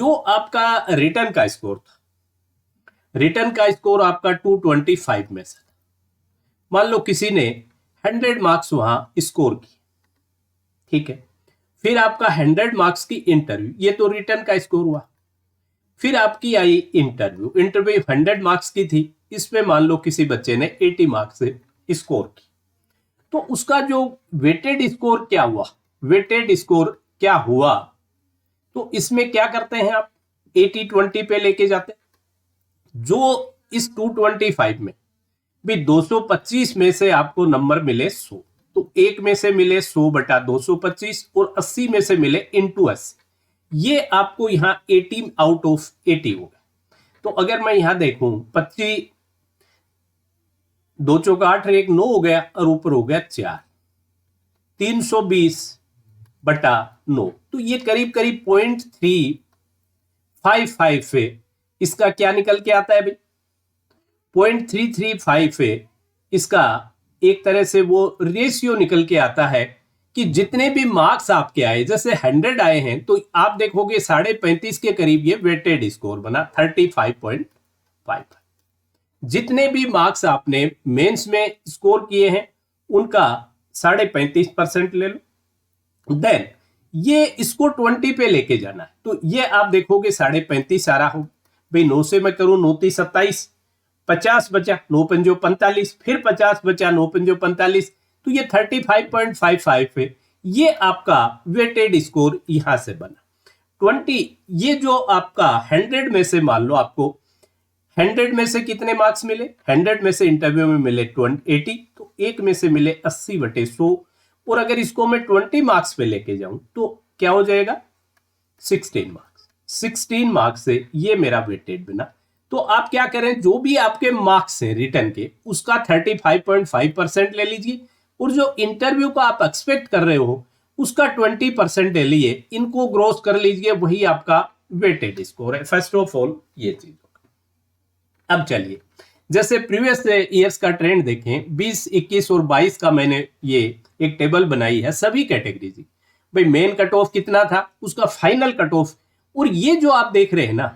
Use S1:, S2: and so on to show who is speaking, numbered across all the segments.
S1: जो आपका रिटर्न का स्कोर था, रिटर्न का स्कोर आपका 225 में से, मान लो किसी ने 100 मार्क्स वहां स्कोर किए, ठीक है। फिर आपका 100 मार्क्स की इंटरव्यू, ये तो रिटर्न का स्कोर हुआ। फिर आपकी आई इंटरव्यू, इंटरव्यू 100 मार्क्स की थी, इसमें मान लो किसी बच्चे ने 80 मार्क्स से स्कोर की, तो उसका जो वेटेड स्कोर क्या हुआ, वेटेड स्कोर क्या हुआ, तो इसमें क्या करते हैं आप 80-20 पे लेके जाते हैं। जो इस 225 में भी 225 में से आपको नंबर मिले 100, तो एक में से मिले 100/225 और 80 में से मिले इंटू 80, ये आपको यहां 18 आउट ऑफ 80 हो गया। तो अगर मैं यहां देखूं 25, 2 चौका 8 और 1 9 हो गया और ऊपर हो गया 4, 320/9, तो ये करीब करीब 0.355 है। इसका क्या निकल के आता है भाई, 0.335 है इसका, एक तरह से वो रेशियो निकल के आता है कि जितने भी मार्क्स आपके आए, जैसे 100 आए हैं तो आप देखोगे 35.5 के करीब ये वेटेड स्कोर बना 35.55। जितने भी मार्क्स आपने मेंस में स्कोर किए हैं उनका 35.5% ले लो, देन ये इसको 20 पे लेके जाना है, तो ये आप देखोगे 35.5 आ रहा हो भाई। 9 से मैं करूं 9 3 27, 50 बचा, 9 पंजो 45, फिर 50 बचा, 9 पंजो 45, तो ये 35.55 है। ये आपका वेटेड स्कोर यहां से बना 20। ये जो आपका 100 में से, मान लो आपको 100 में से कितने मार्क्स मिले, 100 में से इंटरव्यू में मिले 80, तो एक में से मिले 80/100, और अगर इसको मैं 20 मार्क्स पे लेके जाऊं तो क्या हो जाएगा 16 मार्क्स। 16 मार्क्स से ये मेरा वेटेड बना। तो आप क्या करें, जो भी आपके मार्क्स हैं रिटर्न के, उसका 35.5% ले लीजिए, और जो इंटरव्यू का आप एक्सपेक्ट कर रहे हो उसका 20% ले लिए, इनको ग्रोस कर लीजिए, वही आपका वेटेड स्कोर है। फर्स्ट ऑफ ऑल ये चीज। अब चलिए, जैसे प्रीवियस ईयर्स का ट्रेंड देखें, 20, 21 और 22 का मैंने ये एक टेबल बनाई है सभी कैटेगरी की। भाई मेन कट ऑफ कितना था, उसका फाइनल कट ऑफ, और ये जो आप देख रहे हैं ना,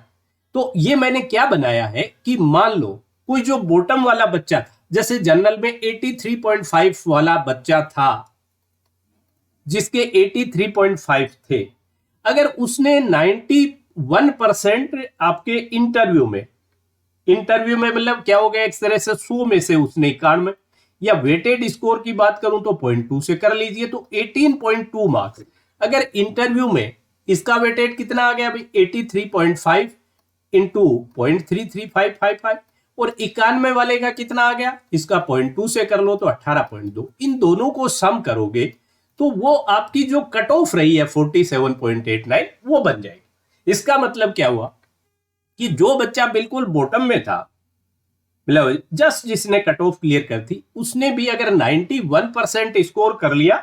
S1: तो ये मैंने क्या बनाया है कि मान लो कोई जो बॉटम वाला बच्चा था, जैसे जनरल में 83.5 वाला बच्चा था, जिसके 83.5 थे, अगर उसने 91% आपके इंटरव्यू में मतलब क्या हो गया, एक तरह से 100 में से उसने 91, या वेटेड स्कोर की बात करूं तो 0.2 से कर लीजिए, तो 18.2 मार्क्स। अगर इंटरव्यू में इसका वेटेड कितना आ गया भाई 83.5 इंटू 0.33555, और 91 वाले का कितना आ गया, इसका 0.2 से कर लो तो 18.2। इन दोनों को सम करोगे तो वो आपकी जो कट ऑफ रही है 47.89 वो बन जाएगी। इसका मतलब क्या हुआ कि जो बच्चा बिल्कुल बॉटम में था, मतलब जस्ट जिसने कट ऑफ क्लियर कर थी, उसने भी अगर 91% स्कोर कर लिया,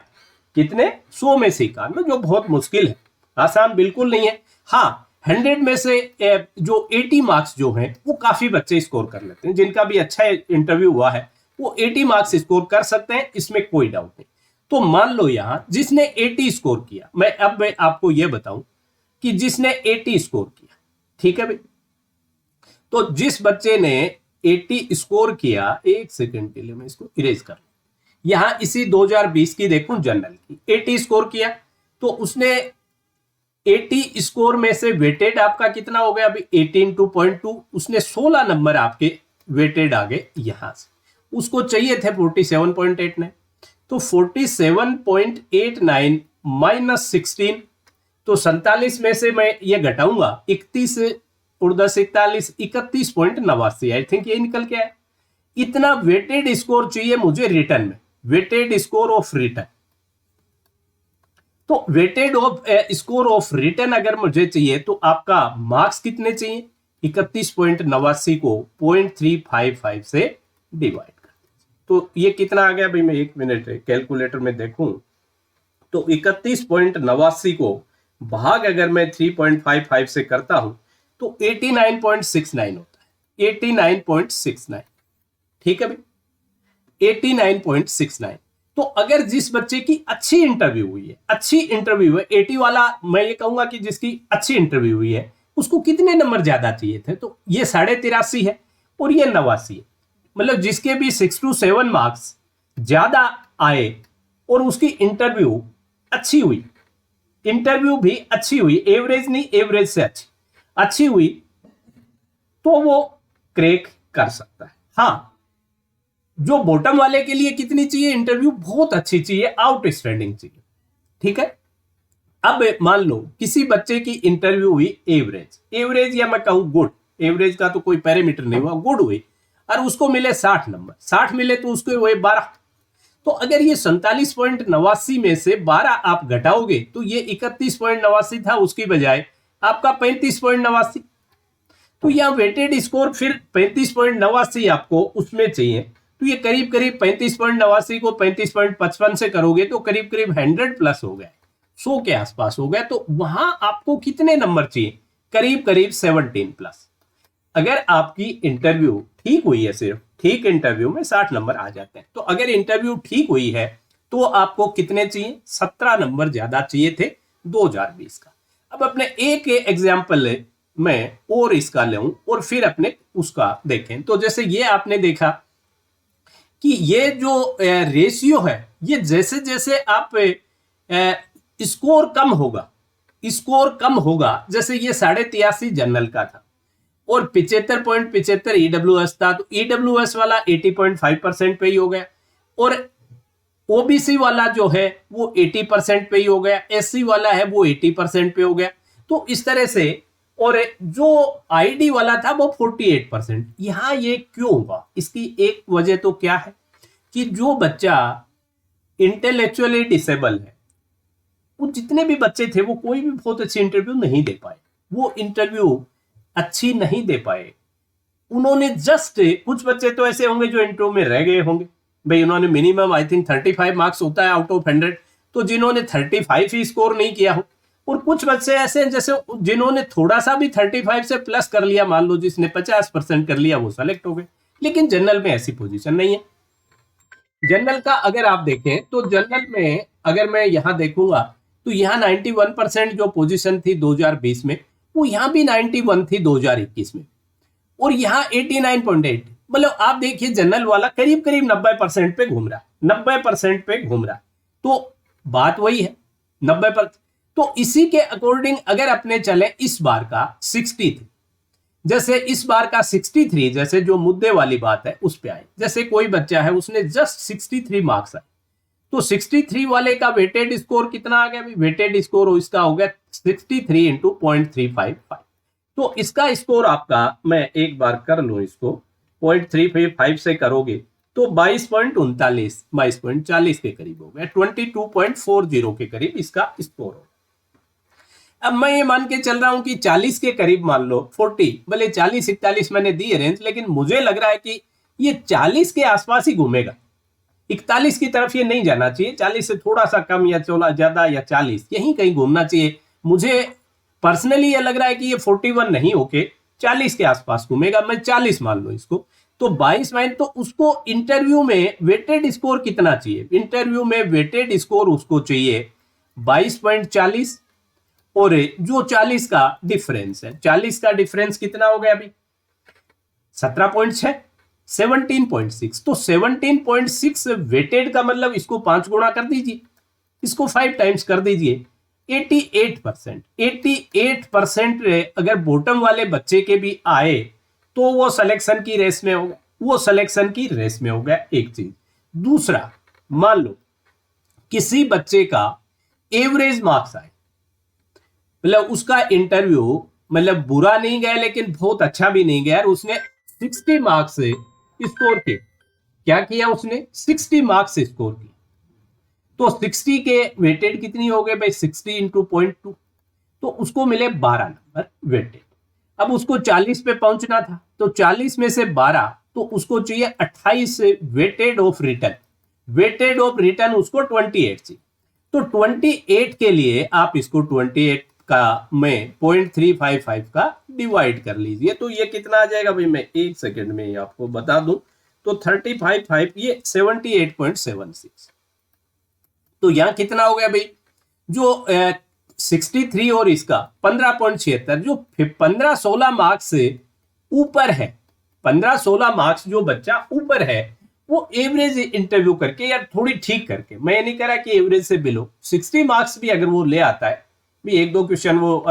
S1: कितने 100 में से 91, जो बहुत मुश्किल है, आसान बिल्कुल नहीं है। हाँ, 100 में से जो 80 मार्क्स जो हैं वो काफी बच्चे स्कोर कर लेते हैं, जिनका भी अच्छा इंटरव्यू हुआ है वो 80 मार्क्स स्कोर कर सकते हैं, इसमें कोई डाउट नहीं। तो मान लो यहां जिसने 80 स्कोर किया, मैं आपको यह बताऊं कि जिसने 80 स्कोर किया, ठीक है भाई, तो जिस बच्चे ने 80 स्कोर किया, एक सेकंड के लिए मैं इसको इरेज कर लूं, यहां इसी 2020 की देखूं जनरल की 80 स्कोर किया, तो उसने 80 स्कोर में से वेटेड आपका कितना हो गया अभी 18.2, उसने 16 नंबर आपके वेटेड आ गए यहां से, उसको चाहिए थे 47.89, तो 47.89 माइनस 16, तो 47 में से मैं ये घटाऊंगा 31 और 10 41, 31.89, आई थिंक ये निकल के आया। इतना वेटेड स्कोर चाहिए मुझे रिटर्न में, वेटेड स्कोर ऑफ रिटर्न। तो weighted of score of return अगर मुझे चाहिए तो आपका मार्क्स कितने चाहिए, 31.89 को 0.355 से डिवाइड कर दीजिए, तो ये कितना आ गया भाई, मैं 1 मिनट कैलकुलेटर में देखूं, तो 31.89 को भाग अगर मैं 3.55 से करता हूं तो 89.69 होता है, 89.69, ठीक है भाई 89.69। तो अगर जिस बच्चे की अच्छी इंटरव्यू हुई है, अच्छी इंटरव्यू है, 80 वाला मैं ये कहूंगा कि जिसकी अच्छी इंटरव्यू हुई है, उसको कितने नंबर ज्यादा चाहिए थे? तो ये 83.5 है और ये 89 है। मतलब जिसके भी 6 to 7 मार्क्स ज्यादा आए और उसकी इंटरव्यू अच्छी हुई, इंटरव्यू भी अच्छी हुई, एवरेज नहीं, एवरेज से अच्छी अच्छी हुई, तो वो क्रैक कर सकता है। हाँ, जो बॉटम वाले के लिए कितनी चाहिए इंटरव्यू? बहुत अच्छी चाहिए, आउटस्टैंडिंग चाहिए। ठीक है। अब मान लो किसी बच्चे की इंटरव्यू हुई एवरेज, एवरेज या मैं कहूं गुड, एवरेज का तो कोई पैरामीटर नहीं हुआ, गुड हुई, और उसको मिले 60 नंबर, 60 मिले तो उसको हुए 12। तो अगर ये 47.89 में से 12 आप घटाओगे तो ये 31.89 था, उसकी बजाय आपका 35.89। तो यहाँ वेटेड स्कोर फिर 35.89 आपको उसमें चाहिए, तो ये करीब करीब 35.89 को 35.55 से करोगे तो करीब करीब 100 प्लस हो गया, 100 के आसपास हो गया। तो वहां आपको कितने नंबर चाहिए? करीब करीब 17 प्लस। अगर आपकी इंटरव्यू ठीक हुई है, सिर्फ ठीक इंटरव्यू में 60 नंबर आ जाते हैं। तो अगर इंटरव्यू ठीक हुई है तो आपको कितने चाहिए? 17 नंबर ज्यादा चाहिए थे 2020 का। अब अपने एक एग्जाम्पल में और इसका लूं और फिर अपने उसका देखें। तो जैसे ये आपने देखा कि ये जो रेशियो है, ये जैसे जैसे आप स्कोर कम होगा, स्कोर कम होगा, जैसे ये 83.5 जनरल का था और 75.75 ईडब्ल्यूएस था, तो ईडब्ल्यूएस वाला 80.5% पे ही हो गया, और ओबीसी वाला जो है वो 80% पे ही हो गया, एससी वाला है वो 80% पे हो गया। तो इस तरह से, और जो आईडी वाला था वो 48%। यहां ये क्यों हुआ? इसकी एक वजह तो क्या है कि जो बच्चा इंटेलेक्चुअली डिसेबल है, वो जितने भी बच्चे थे वो कोई भी बहुत अच्छी इंटरव्यू नहीं दे पाए, वो इंटरव्यू अच्छी नहीं दे पाए। उन्होंने जस्ट, कुछ बच्चे तो ऐसे होंगे जो इंटरव्यू में रह गए होंगे, भाई उन्होंने मिनिमम आई थिंक 35 मार्क्स होता है आउट ऑफ 100, तो जिन्होंने 35 ही स्कोर नहीं किया हो। और कुछ बच्चे ऐसे हैं जैसे जिन्होंने थोड़ा सा भी 35 से प्लस कर लिया, मान लो जिसने 50% कर लिया वो सेलेक्ट हो गए। लेकिन जनरल में ऐसी पोजीशन नहीं है। जनरल का अगर आप देखें तो जनरल में अगर मैं यहां देखूंगा तो यहां 91% जो पोजीशन थी 2020 में, वो यहां भी 91 थी 2021 में, और यहां 89.8। मतलब आप देखिए जनरल वाला करीब करीब 90% पे घूम रहा है, 90% पे घूम रहा है। तो बात वही है 90%। तो इसी के अकॉर्डिंग अगर अपने चले इस बार का 63, जैसे इस बार का 63, जैसे जो मुद्दे वाली बात है उस पे आए, जैसे कोई बच्चा है उसने जस्ट 63 मार्क्स आए, तो 63 वाले का वेटेड स्कोर कितना आ गया? वेटेड स्कोर इसका हो गया 63 इंटू 0.355। तो इसका स्कोर आपका, मैं एक बार कर लूं इसको, 0.355 से करोगे तो 22.39, 22.40 के करीब हो गया, 22.40 के करीब इसका स्कोर हो। अब मैं ये मान के चल रहा हूं कि 40 के करीब, मान लो 40, भले 40-41 मैंने दी रेंज, लेकिन मुझे लग रहा है कि ये 40 के आसपास ही घूमेगा, 41 की तरफ ये नहीं जाना चाहिए, 40 से थोड़ा सा कम या थोड़ा ज्यादा, या 40 यहीं कहीं घूमना चाहिए। मुझे पर्सनली ये लग रहा है कि ये 41 नहीं होके 40 के आसपास घूमेगा, मैं 40 मान लो इसको। तो 22 माइन, तो उसको इंटरव्यू में वेटेड स्कोर कितना चाहिए? इंटरव्यू में वेटेड स्कोर उसको चाहिए 22.40, और जो 40 का डिफरेंस है, 40 का डिफरेंस कितना हो गया अभी? 17.6, 17.6। तो 17.6 वेटेड का मतलब इसको 5 गुना कर दीजिए, इसको 5 टाइम्स कर दीजिए, 88%। 88% अगर बॉटम वाले बच्चे के भी आए तो वो सिलेक्शन की रेस में हो गया, वो सिलेक्शन की रेस में हो गया, एक चीज। दूसरा, मान लो किसी बच्चे का एवरेज मार्क्स आए, मतलब उसका इंटरव्यू मतलब बुरा नहीं गया लेकिन बहुत अच्छा भी नहीं गया, उसने 60 मार्क्स स्कोर किए। क्या किया उसने? 60 मार्क्स स्कोर किए। तो 60 के वेटेड कितनी हो गए भाई? 60 इंटू 0.2, तो उसको मिले 12 नंबर वेटेड। अब उसको 40 पे पहुंचना था, तो 40 में से 12, तो उसको चाहिए 28 weighted of return, weighted of return उसको 28 चाहिए। तो 28 के लिए आप इसको 28 का में 0.355 का डिवाइड कर लीजिए, तो ये कितना आ जाएगा भाई? मैं एक सेकंड में आपको बता दूं, तो 35.5, ये 78.76। तो यहां कितना हो गया भाई? जो 63 और इसका 15.76, जो 15-16 मार्क्स से ऊपर है, 15-16 मार्क्स जो बच्चा ऊपर है, वो एवरेज इंटरव्यू करके या थोड़ी ठीक करके, मैं ये नहीं कह रहा कि एवरेज से बिलो, 60 मार्क्स भी अगर वो ले आता है, भी 1-2 क्वेश्चन वो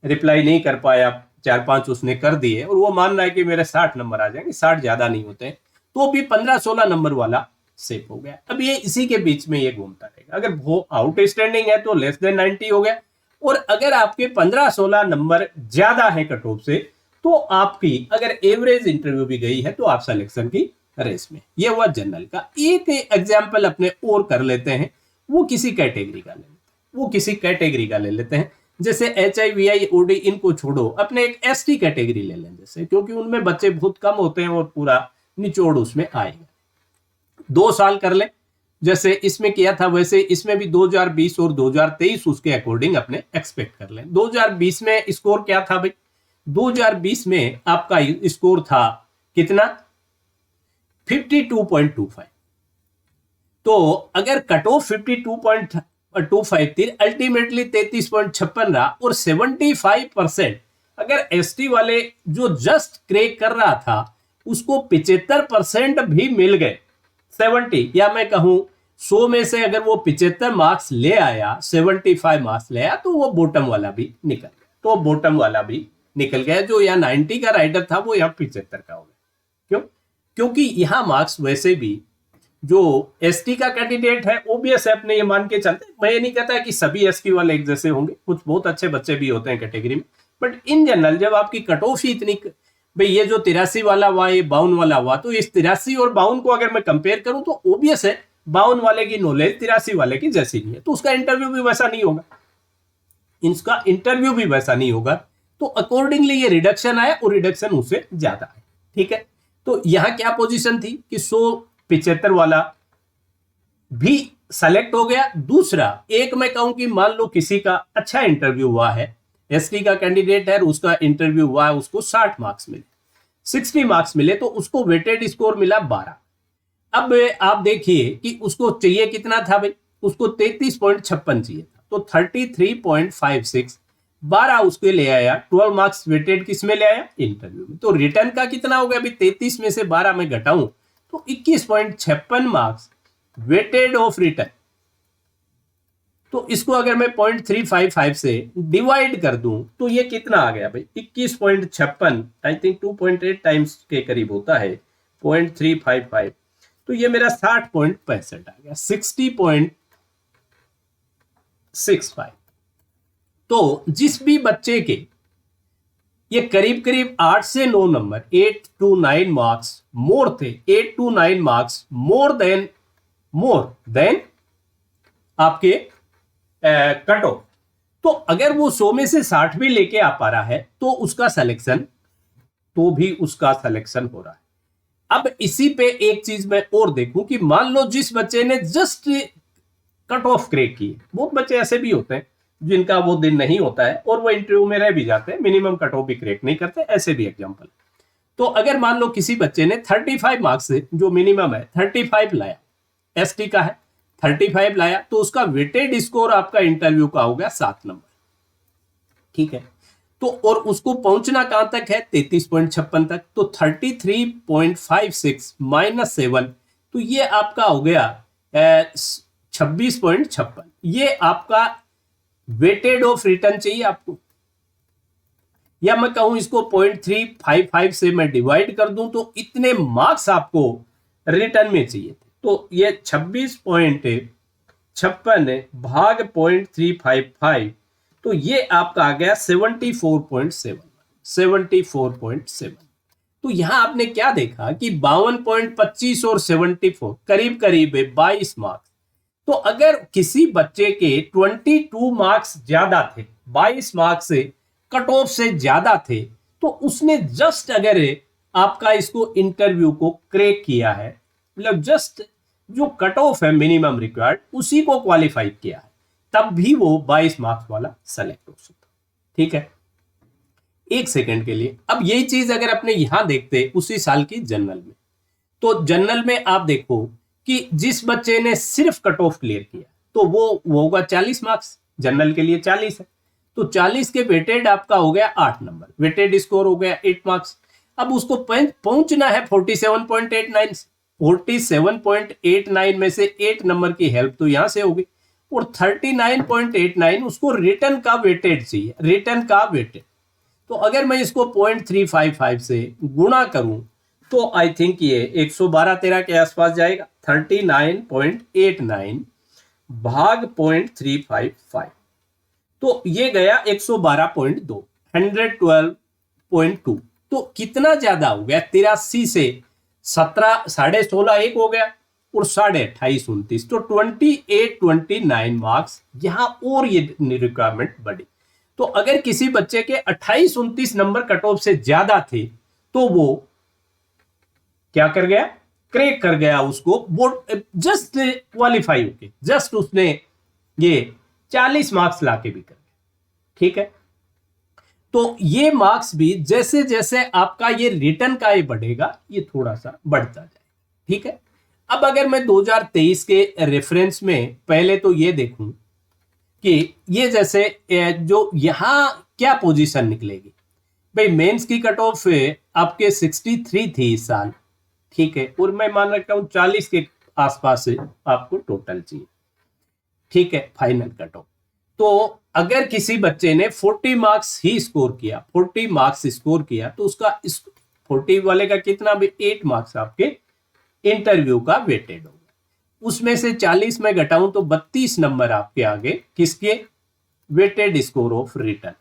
S1: रिप्लाई नहीं कर पाया, 4-5 उसने कर दिए और वो मान रहा है कि मेरे 60 नंबर आ जाएंगे, 60 ज्यादा नहीं होते हैं, तो भी 15-16 नंबर वाला सेफ हो गया। अब ये इसी के बीच में ये घूमता रहेगा। अगर वो आउटस्टैंडिंग है तो लेस देन 90 हो गया, और अगर आपके 15-16 नंबर ज्यादा है कट ऑफ से, तो आपकी अगर एवरेज इंटरव्यू भी गई है तो आप सिलेक्शन की रेस में। ये हुआ जनरल का। एक एग्जाम्पल अपने और कर लेते हैं, वो किसी कैटेगरी का ले लेते हैं, वो किसी कैटेगरी का ले लेते हैं। जैसे HIVI OD इनको छोड़ो, अपने एक ST कैटेगरी ले लें जैसे, क्योंकि उनमें बच्चे बहुत कम होते हैं और पूरा निचोड़ उसमें आएगा। 2 साल कर ले, जैसे इसमें किया था वैसे इसमें भी 2020 और 2023 उसके अकॉर्डिंग अपने एक्सपेक्ट कर लें। 2020 में स्कोर क्या था भाई? 2020 में आपका स्कोर था कितना? 52.25। तो अगर कट ऑफ 52.25 थी, अल्टीमेटली 33.56 रहा, और 75% अगर ST वाले जो जस्ट क्रैक कर रहा था उसको 75% भी मिल गए, 70, या मैं कहूं 100 में से अगर वो 75 मार्क्स ले आया, 75 मार्क्स ले आया, तो वो बॉटम वाला भी निकल गया। तो बॉटम वाला भी निकल गया, जो यहाँ 90 का राइडर था वो यहाँ 75 का हो गया। क्यों? क्योंकि यहाँ मार्क्स वैसे भी जो ST का कैंडिडेट है, ओबीएस है, अपने ये मान के चलते, मैं ये नहीं कहता कि सभी ST वाले एक जैसे होंगे, कुछ बहुत अच्छे बच्चे भी होते हैं कैटेगरी में, बट इन जनरल जब आपकी कट ऑफ ही इतनी, भाई ये जो 83 वाला हुआ, ये 52 वाला हुआ, तो इस 83 और 52 को अगर मैं कंपेयर करूं तो ओबीएस है 52 वाले की नॉलेज 83 वाले की जैसी नहीं है, तो उसका इंटरव्यू भी वैसा नहीं होगा, इसका इंटरव्यू भी वैसा नहीं होगा। तो अकॉर्डिंगली ये रिडक्शन आया, और रिडक्शन उससे ज्यादा है। ठीक है, तो यहां क्या पोजीशन थी कि 175 वाला भी सेलेक्ट हो गया। दूसरा, एक मैं कहूं कि मान लो किसी का अच्छा इंटरव्यू हुआ है, ST का कैंडिडेट है, उसका इंटरव्यू हुआ है, उसको 60 मार्क्स मिले, 60 मार्क्स मिले, तो उसको वेटेड स्कोर मिला 12। अब आप देखिए कि उसको चाहिए कितना था भाई? उसको 33.56 चाहिए था, तो 33.56, 12 उसके ले आया, 12 मार्क्स वेटेड किस में ले आया? इंटरव्यू में। तो रिटर्न का कितना हो गया भाई? 33 में से 12 में घटाऊं तो 21.56 मार्क्स वेटेड ऑफ रिटर्न। तो इसको अगर मैं 0.355 से डिवाइड कर दूं तो ये कितना आ गया भाई? 21.56, आई थिंक 2.8 टाइम्स के करीब होता है 0.355, तो ये मेरा 60.65 आ गया, 60.65। तो जिस भी बच्चे के ये करीब करीब 8 से 9 नंबर, 8 to 9 मार्क्स मोर थे, 8 to 9 मार्क्स मोर देन आपके कट ऑफ, तो अगर वो 100 में से 60 भी लेके आ पा रहा है तो उसका सिलेक्शन, तो भी उसका सिलेक्शन हो रहा है। अब इसी पे एक चीज मैं और देखूं कि मान लो जिस बच्चे ने जस्ट कट ऑफ क्रैक की, बहुत बच्चे ऐसे भी होते हैं जिनका वो दिन नहीं होता है और वो इंटरव्यू में रह भी जाते हैं, मिनिमम कट ऑफ भी क्रैक नहीं करते, ऐसे भी एग्जांपल। तो अगर मान लो किसी बच्चे ने 35 मार्क्स से, जो मिनिमम है 35 लाया, ST का है 35 लाया, तो उसका वेटेड स्कोर आपका इंटरव्यू का हो गया 7 नंबर। ठीक है, तो और उसको पहुंचना कहां तक है? 33.56 तक, तो 33.56 माइनस 7, तो ये आपका हो गया 26.56। ये आपका वेटेड ऑफ रिटर्न चाहिए आपको, या मैं कहूं इसको 0.355 से मैं डिवाइड कर दूं तो इतने मार्क्स आपको रिटर्न में चाहिए थे। तो ये 26.56 भाग 0.355, तो ये आपका आ गया 74.7। तो यहां आपने क्या देखा कि 52.25 और 74 करीब करीब है 22 मार्क्स। तो अगर किसी बच्चे के 22 मार्क्स ज्यादा थे, 22 मार्क्स से कट ऑफ से ज्यादा थे, तो उसने जस्ट अगर आपका इसको इंटरव्यू को क्रैक किया है, मतलब जस्ट जो कट ऑफ है मिनिमम रिक्वायर्ड उसी को क्वालिफाई किया है, तब भी वो 22 मार्क्स वाला सेलेक्ट हो सकता। ठीक है, एक सेकंड के लिए अब यही चीज अगर अपने यहां देखते उसी साल की जनरल में, तो जनरल में आप देखो कि जिस बच्चे ने सिर्फ कट ऑफ क्लियर किया तो वो होगा 40 मार्क्स, जनरल के लिए 40 है, तो 40 के वेटेड आपका हो गया 8 नंबर, वेटेड स्कोर हो गया 8 मार्क्स। अब उसको पहुंचना है 47.89 से, 47.89 में से 8 नंबर की हेल्प तो यहां से होगी, और 39.89 उसको रिटर्न का वेटेड चाहिए, रिटर्न का वेटेड। तो अगर मैं इसको 0.355 से गुणा करूं तो आई थिंक ये 112-13 के आसपास जाएगा। 39.89 भाग 0.355, तो ये गया 112.2, 112.2। तो कितना ज्यादा हो गया, 83 से 17, 16.5 एक हो गया, और 28.5 29, तो 28-29 मार्क्स यहां, और ये रिक्वायरमेंट बढ़ी। तो अगर किसी बच्चे के 28-29 नंबर कट ऑफ से ज्यादा थे तो वो क्या कर गया, क्रैक कर गया, उसको बोर्ड जस्ट क्वालिफाई होके, जस्ट उसने ये 40 मार्क्स लाके भी कर गया। ठीक है, तो ये मार्क्स भी जैसे जैसे आपका ये रिटर्न का ये बढ़ेगा, ये थोड़ा सा बढ़ता जाएगा। ठीक है, अब अगर मैं 2023 के रेफरेंस में पहले तो ये देखूं कि ये जैसे जो यहां क्या पोजीशन निकलेगी, भाई मेंस की कट ऑफ आपके 63 थी इस साल, ठीक है, और मैं मान रखता हूं 40 के आसपास से आपको टोटल चाहिए। ठीक है, फाइनल कट ऑफ। तो अगर किसी बच्चे ने 40 मार्क्स ही स्कोर किया, 40 मार्क्स स्कोर किया, तो उसका 40 वाले का कितना भी 8 मार्क्स आपके इंटरव्यू का वेटेड होगा। उसमें से 40 में घटाऊं तो 32 नंबर आपके आगे किसके, वेटेड स्कोर ऑफ रिटर्न।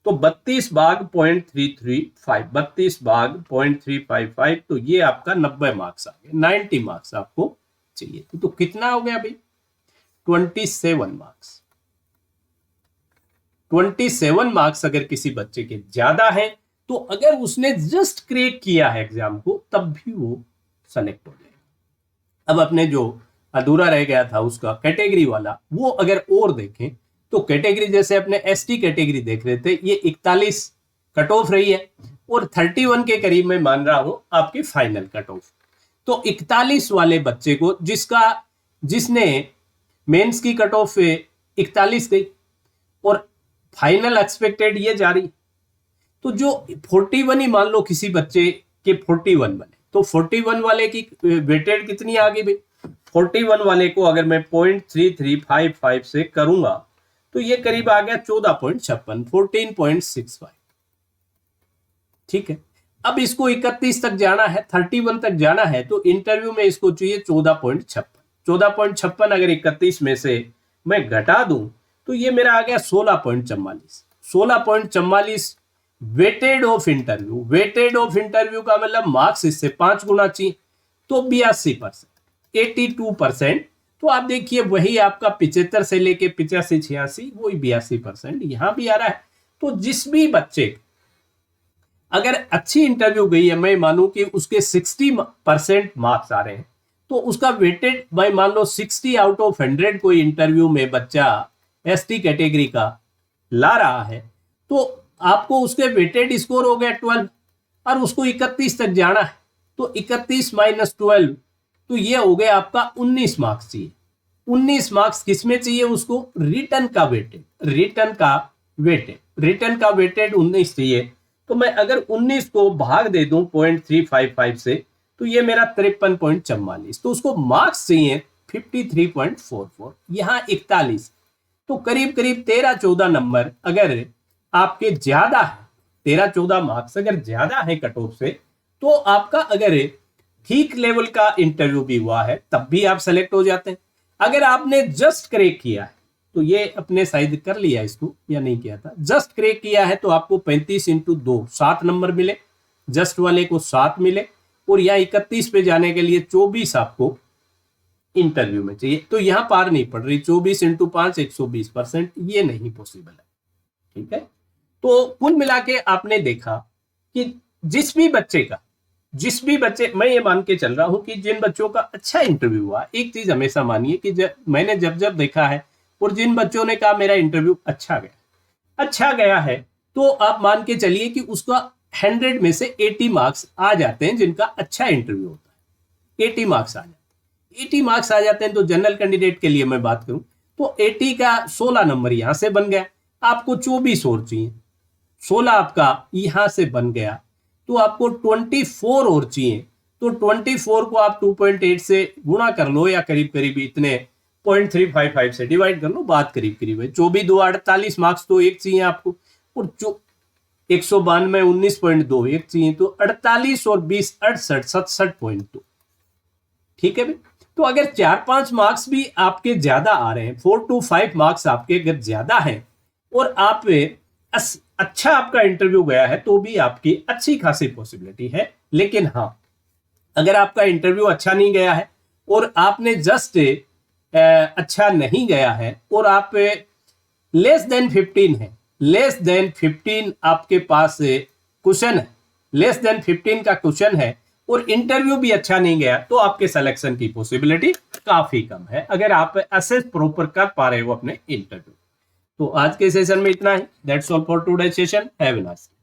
S1: तो 32 भाग 0.335, 32 भाग 0.355, तो ये आपका 90 मार्क्स आ गए, 90 मार्क्स आपको चाहिए। तो कितना हो गया भाई, 27 मार्क्स। 27 मार्क्स अगर किसी बच्चे के ज्यादा है, तो अगर उसने जस्ट क्रैक किया है एग्जाम को, तब भी वो सेलेक्ट हो जाएगा। अब अपने जो अधूरा रह गया था उसका कैटेगरी वाला, वो अगर और देखें तो कैटेगरी जैसे अपने एसटी कैटेगरी देख रहे थे, ये 41 कट ऑफ रही है, और 31 के करीब मैं मान रहा हूं आपकी फाइनल कट ऑफ। तो 41 वाले बच्चे को जिसने मेंस की कट ऑफ 41 गई और फाइनल एक्सपेक्टेड ये जा रही, तो जो 41 ही मान लो किसी बच्चे के 41 बने, तो 41 वाले की वेटेड कितनी आ गई भाई, 41 वाले को अगर मैं 0.3355 से करूंगा तो ये करीब आ गया 14.56, 14.65। ठीक है, अब इसको 31 तक जाना है, 31 तक जाना है, तो इंटरव्यू में इसको चाहिए 14.56। 14.56 अगर 31 में से मैं घटा दूं तो ये मेरा आ गया 16.44। 16.44 weighted of interview. Weighted of interview का मतलब मार्क्स इससे 5 गुना चाहिए, तो 82%, 82%। तो आप देखिए वही आपका 75 से लेके 85 86 वही 82% यहां भी आ रहा है। तो जिस भी बच्चे अगर अच्छी इंटरव्यू गई है, मैं मानूं कि उसके 60% मार्क्स आ रहे हैं, तो उसका वेटेड भाई मान लो 60 आउट ऑफ 100 कोई इंटरव्यू में बच्चा एसटी कैटेगरी का ला रहा है, तो आपको उसके वेटेड स्कोर हो गया 12, और उसको 31 तक जाना है, तो 31 माइनस 12, तो ये हो गया आपका 19 मार्क्स चाहिए। 19 मार्क्स किसमें चाहिए उसको, रिटर्न का वेटेड, रिटर्न का वेटेड, रिटर्न का वेटेड 19 चाहिए। तो मैं अगर 19 को भाग दे दूं 0.355 से, तो ये मेरा 53.44, तो उसको मार्क्स चाहिए 53.44, यहां 41, तो करीब करीब 13-14 नंबर अगर आपके ज्यादा है, 13-14 मार्क्स अगर ज्यादा है कट ऑफ से, तो आपका अगर ठीक लेवल का इंटरव्यू भी हुआ है तब भी आप सेलेक्ट हो जाते हैं। अगर आपने जस्ट क्रैक किया है, तो ये अपने शायद कर लिया इसको या नहीं किया था, जस्ट क्रैक किया है तो आपको 35 इंटू 2 7 नंबर मिले, जस्ट वाले को 7 मिले, और यहाँ 31 पे जाने के लिए 24 आपको इंटरव्यू में चाहिए। तो यहां पार नहीं पड़ रही, 24 इंटू 5 120%, ये नहीं पॉसिबल है। ठीक है, तो कुल मिला के आपने देखा कि जिस भी बच्चे मैं ये मान के चल रहा हूं कि जिन बच्चों का अच्छा इंटरव्यू हुआ, एक चीज हमेशा मानिए कि मैंने जब देखा है, और जिन बच्चों ने कहा मेरा इंटरव्यू अच्छा गया है, तो आप मान के चलिए कि उसका 100 में से 80 मार्क्स आ जाते हैं, जिनका अच्छा इंटरव्यू होता है 80 मार्क्स आ जाते हैं। 80 मार्क्स आ जाते हैं, तो जनरल कैंडिडेट के लिए मैं बात करूं तो 80 का 16 नंबर यहां से बन गया। आपको 24 और चाहिए, 16 आपका यहां से बन गया, तो आपको 24 और चाहिए। तो 24 को आप 2.8 से गुणा कर लो या करीब करीब इतने 0.355 से डिवाइड कर लो, बात करीब करीब है। 24 2 48 मार्क्स तो एक चाहिए आपको, और जो 192 19.2 एक चाहिए, तो 48 और 20 68 67.2। ठीक है भाई। तो अगर 4-5 मार्क्स भी आपके ज्यादा आ रहे हैं, 4 to 5 मार्क्स आपके अगर ज्यादा हैं और आप अच्छा आपका इंटरव्यू गया है, तो भी आपकी अच्छी खासी पॉसिबिलिटी है। लेकिन हाँ, अगर आपका इंटरव्यू अच्छा नहीं गया है और आपने जस्ट अच्छा नहीं गया है और आप लेस देन 15 है, लेस देन 15 आपके पास क्वेश्चन है, लेस देन 15 का क्वेश्चन है और इंटरव्यू भी अच्छा नहीं गया, तो आपके सिलेक्शन की पॉसिबिलिटी काफी कम है, अगर आप असेस प्रॉपर कर पा रहे हो अपने इंटरव्यू। तो आज के सेशन में इतना ही। That's all for today session. Have a nice day.